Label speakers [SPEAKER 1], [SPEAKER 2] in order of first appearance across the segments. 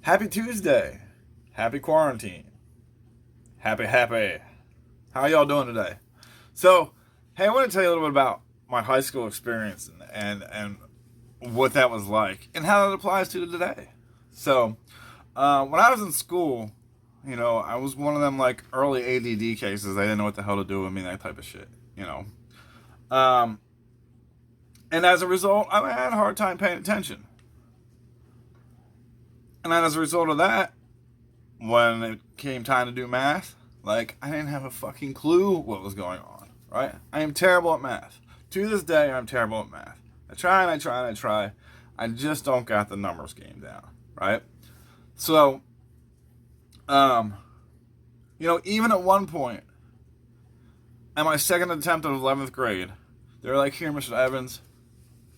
[SPEAKER 1] Happy Tuesday. Happy quarantine. Happy. How y'all doing today? So, hey, I want to tell you a little bit about my high school experience and what that was like and how that applies to today. So, when I was in school, I was one of them like early ADD cases. I didn't know what the hell to do with me, that type of shit, Um, and as a result, I had a hard time paying attention. And then as a result of that, when it came time to do math, like, I didn't have a fucking clue what was going on, right? I am terrible at math. To this day, I'm terrible at math. I try and I try and I try. I just don't got the numbers game down, right? So, even at one point, at my second attempt of 11th grade, they were like, here, Mr. Evans,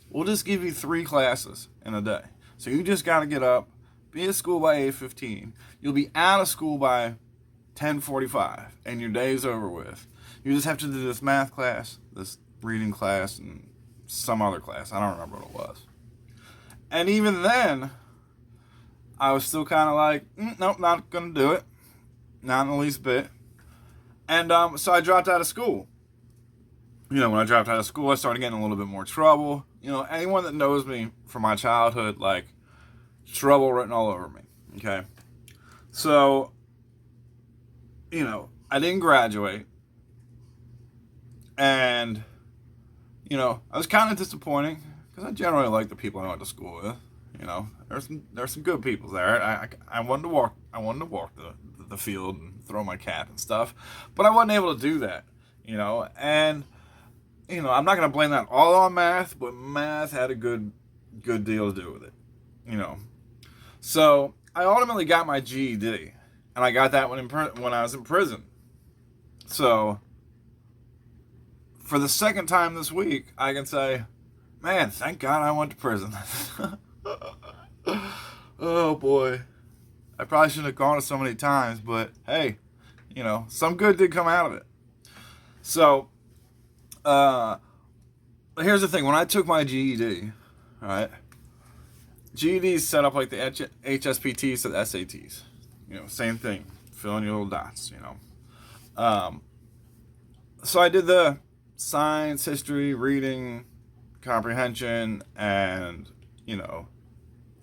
[SPEAKER 1] we'll just give you 3 classes in a day. So you just got to get up, be at school by 8:15. You'll be out of school by 10:45, and your day's over with. You just have to do this math class, this reading class, and some other class. I don't remember what it was. And even then, I was still kind of like, nope, not going to do it. Not in the least bit. And so I dropped out of school. When I dropped out of school, I started getting a little bit more trouble. Anyone that knows me from my childhood, like, trouble written all over me. Okay? So, I didn't graduate. And, I was kind of disappointing because I generally like the people I went to school with. There's some good people there. I wanted to walk the field and throw my cap and stuff, but I wasn't able to do that. And I'm not gonna blame that all on math, but math had a good deal to do with it. So I ultimately got my GED, and I got that when I was in prison. So for the second time this week, I can say, man, thank God I went to prison. Oh boy. I probably shouldn't have gone so many times, but hey, some good did come out of it. So, here's the thing. When I took my GED, alright, GED is set up like the HSPTs to the SATs. Same thing. Fill in your little dots, So I did the science, history, reading, comprehension, and,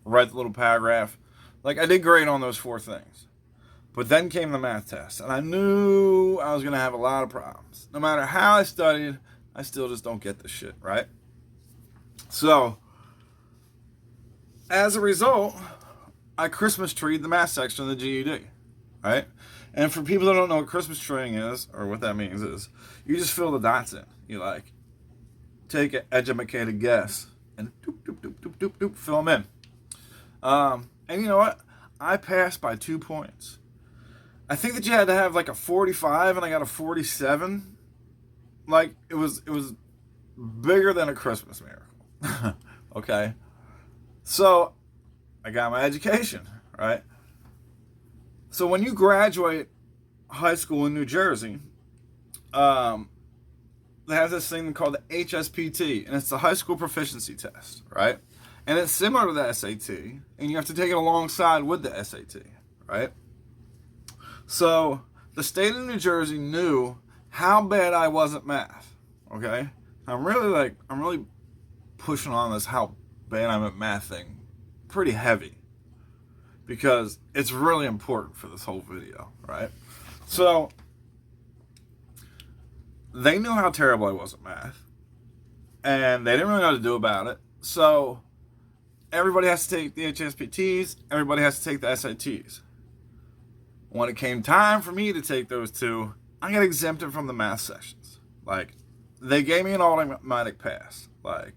[SPEAKER 1] write the little paragraph. Like, I did great on those 4 things. But then came the math test, and I knew I was going to have a lot of problems. No matter how I studied, I still just don't get this shit, right? So, as a result, I Christmas treed the math section of the GED, right? And for people that don't know what Christmas treeing is, or what that means is, you just fill the dots in. You, take an educated guess, and doop, fill them in. And you know what? I passed by 2 points. I think that you had to have like a 45, and I got a 47. Like, it was bigger than a Christmas miracle. Okay? So, I got my education, right? So when you graduate high school in New Jersey, they have this thing called the HSPT, and it's the high school proficiency test, right? And it's similar to the SAT, and you have to take it alongside with the SAT, right? So the state of New Jersey knew how bad I was at math, okay? I'm really pushing on this how bad I'm at math thing pretty heavy, because it's really important for this whole video, right? So they knew how terrible I was at math, and they didn't really know what to do about it. So everybody has to take the HSPTs, everybody has to take the SATs. When it came time for me to take those 2, I got exempted from the math sessions. Like, they gave me an automatic pass. Like,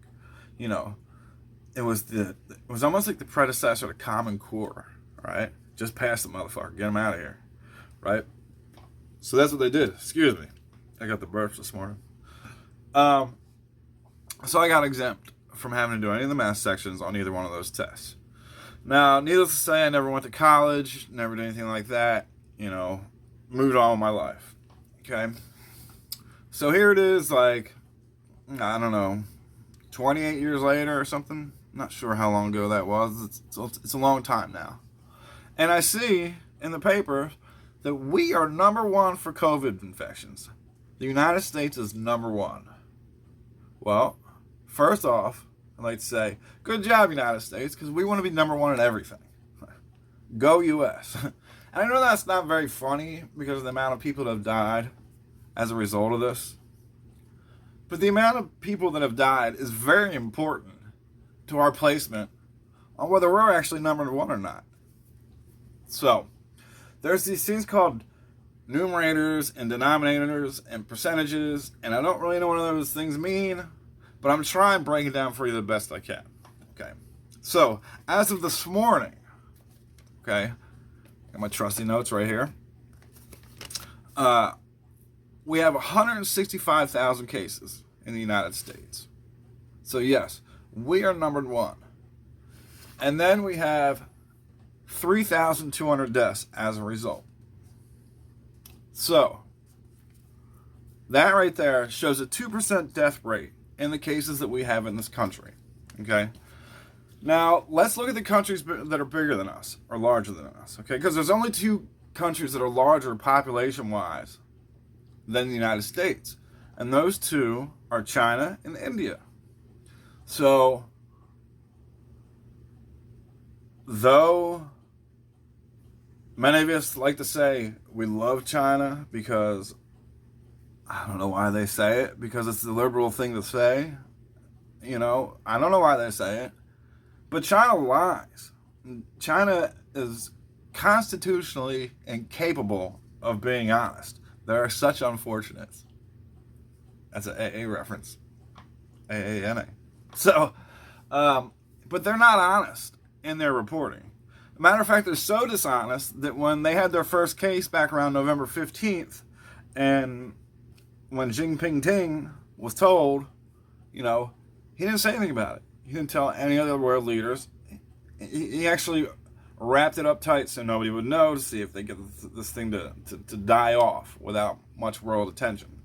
[SPEAKER 1] it was almost like the predecessor to Common Core, right? Just pass the motherfucker, get him out of here, right? So that's what they did. Excuse me. I got the burps this morning. So I got exempt from having to do any of the math sections on either one of those tests. Now, needless to say, I never went to college, never did anything like that, moved on with my life, okay? So here it is, like, I don't know, 28 years later or something. Not sure how long ago that was. It's a long time now. And I see in the paper that we are number one for COVID infections. The United States is number one. Well, first off, I'd like to say, good job, United States, because we want to be number one in everything. Go U.S. And I know that's not very funny because of the amount of people that have died as a result of this. But the amount of people that have died is very important to our placement on whether we're actually number one or not. So, there's these things called numerators and denominators and percentages, and I don't really know what those things mean, but I'm trying to break it down for you the best I can. Okay. So, as of this morning, okay, got my trusty notes right here. We have 165,000 cases in the United States. So yes, we are number one. And then we have 3,200 deaths as a result. So, that right there shows a 2% death rate in the cases that we have in this country. Okay? Now, let's look at the countries that are bigger than us, or larger than us. Okay? Because there's only two countries that are larger population-wise than the United States. And those two are China and India. So, though many of us like to say we love China because, I don't know why they say it, because it's the liberal thing to say. You know, I don't know why they say it. But China lies. China is constitutionally incapable of being honest. There are such unfortunates. That's an AA reference. AANA. So, but they're not honest in their reporting. Matter of fact, they're so dishonest that when they had their first case back around November 15th, and when Xi Jinping was told, you know, he didn't say anything about it. He didn't tell any other world leaders. He actually wrapped it up tight so nobody would know, to see if they get this thing to die off without much world attention.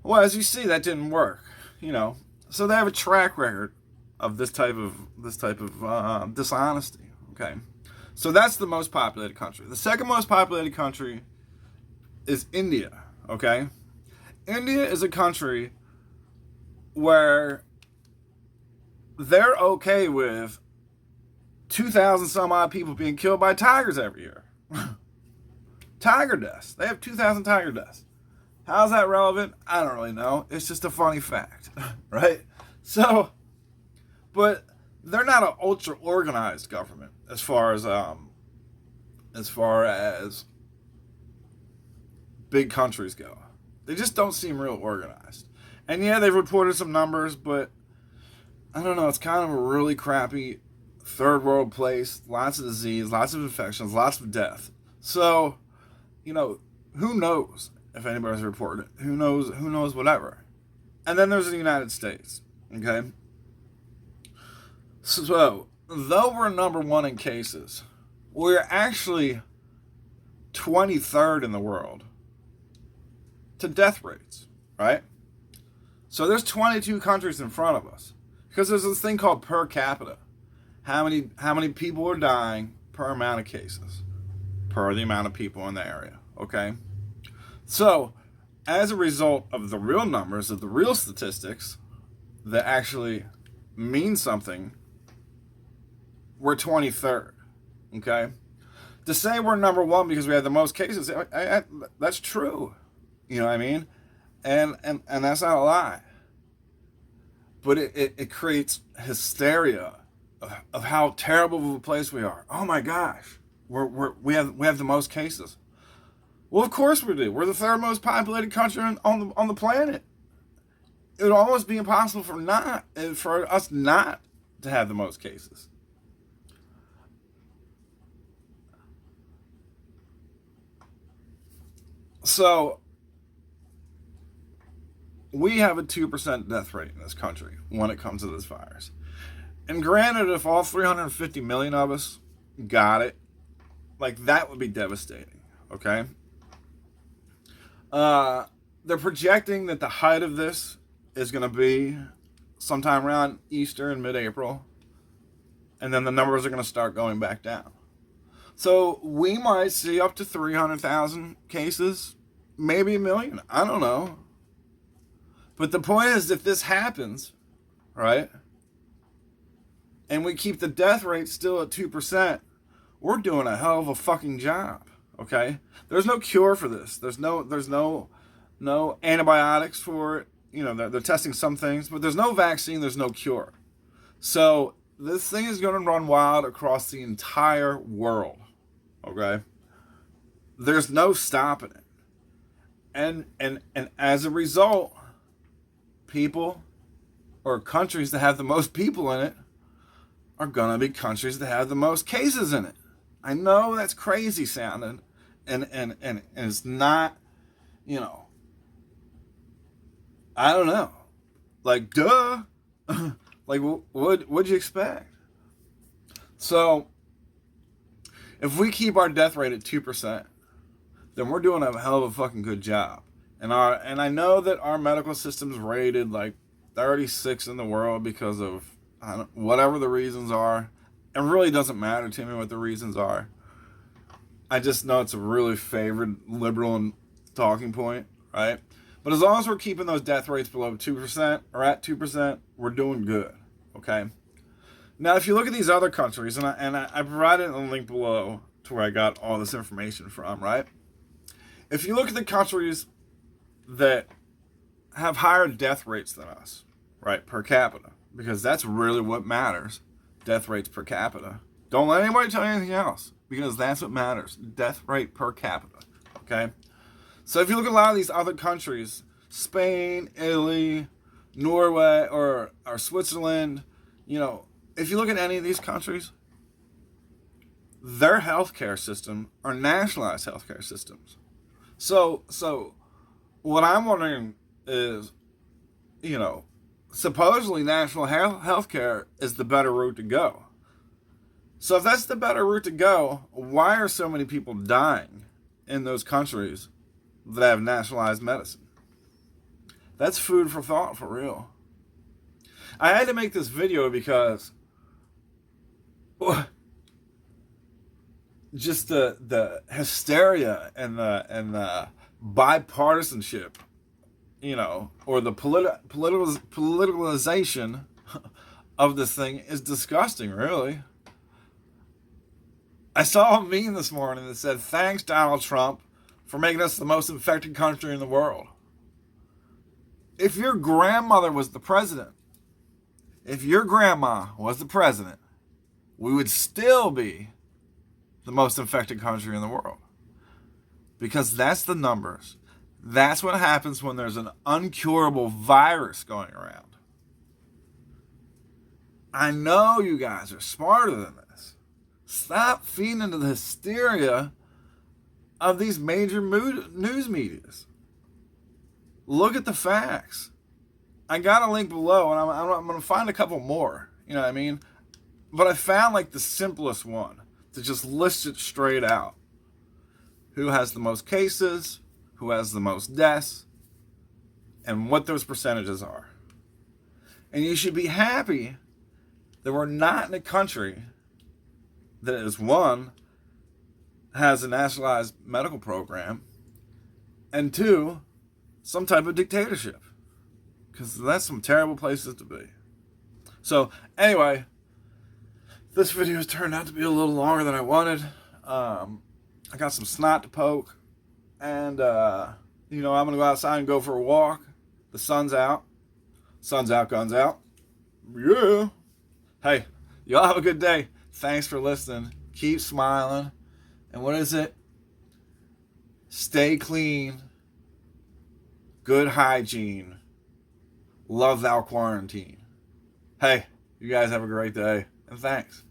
[SPEAKER 1] Well, as you see, that didn't work. You know, so they have a track record of this type of dishonesty. Okay, so that's the most populated country. The second most populated country is India. Okay, India is a country where they're okay with 2,000 some odd people being killed by tigers every year. Tiger deaths. They have 2,000 tiger deaths. How's that relevant? I don't really know. It's just a funny fact, right? So, but they're not an ultra organized government as far as big countries go. They just don't seem real organized. And yeah, they've reported some numbers, but I don't know. It's kind of a really crappy third world place. Lots of disease, lots of infections, lots of death. So, you know, who knows if anybody's reported it? Who knows whatever. And then there's the United States. Okay? So, though we're number one in cases, we're actually 23rd in the world to death rates, right? So there's 22 countries in front of us, because there's this thing called per capita. How many people are dying per amount of cases, per the amount of people in the area, okay? So, as a result of the real numbers, of the real statistics that actually mean something, we're 23rd, okay? To say we're number one because we have the most cases, that's true. You know what I mean? And that's not a lie. But it creates hysteria of how terrible of a place we are. Oh my gosh, we have the most cases. Well, of course we do. We're the third most populated country on the planet. It would almost be impossible for us not to have the most cases. So, we have a 2% death rate in this country when it comes to this virus. And granted, if all 350 million of us got it, like, that would be devastating, okay? They're projecting that the height of this is going to be sometime around Easter in mid-April, and then the numbers are going to start going back down. So we might see up to 300,000 cases, maybe a million. I don't know. But the point is, if this happens, right, and we keep the death rate still at 2%, we're doing a hell of a fucking job. Okay? There's no cure for this. There's no antibiotics for it. You know, they're testing some things, but there's no vaccine, there's no cure. So this thing is going to run wild across the entire world. Okay? There's no stopping it. And as a result, people or countries that have the most people in it are going to be countries that have the most cases in it. I know that's crazy sounding, and it's not, you know, I don't know. Like, duh. Like, what'd you expect? So, if we keep our death rate at 2%, then we're doing a hell of a fucking good job. And I know that our medical system's rated like 36 in the world because of whatever the reasons are. It really doesn't matter to me what the reasons are. I just know it's a really favored liberal talking point, right? But as long as we're keeping those death rates below 2% or at 2%, we're doing good, okay? Now, if you look at these other countries, and I provided a link below to where I got all this information from, right? If you look at the countries that have higher death rates than us, right, per capita, because that's really what matters, death rates per capita. Don't let anybody tell you anything else, because that's what matters, death rate per capita, okay? So if you look at a lot of these other countries, Spain, Italy, Norway, or Switzerland, you know, if you look at any of these countries, their healthcare system are nationalized healthcare systems. So what I'm wondering is, you know, supposedly national healthcare is the better route to go. So if that's the better route to go, why are so many people dying in those countries that have nationalized medicine? That's food for thought, for real. I had to make this video because just the hysteria and the bipartisanship, you know, or the politicalization of this thing is disgusting, really. I saw a meme this morning that said, "Thanks, Donald Trump, for making us the most infected country in the world." If your grandmother was the president, if your grandma was the president, we would still be the most infected country in the world. Because that's the numbers. That's what happens when there's an uncurable virus going around. I know you guys are smarter than this. Stop feeding into the hysteria of these major news medias. Look at the facts. I got a link below, and I'm going to find a couple more. You know what I mean? But I found like the simplest one to just list it straight out. Who has the most cases, who has the most deaths, and what those percentages are. And you should be happy that we're not in a country that is, one, has a nationalized medical program, and two, some type of dictatorship. Because that's some terrible places to be. So, anyway, this video has turned out to be a little longer than I wanted. I got some snot to poke. And, you know, I'm going to go outside and go for a walk. The sun's out. Sun's out, guns out. Yeah. Hey, y'all have a good day. Thanks for listening. Keep smiling. And what is it? Stay clean. Good hygiene. Love thou quarantine. Hey, you guys have a great day. And thanks.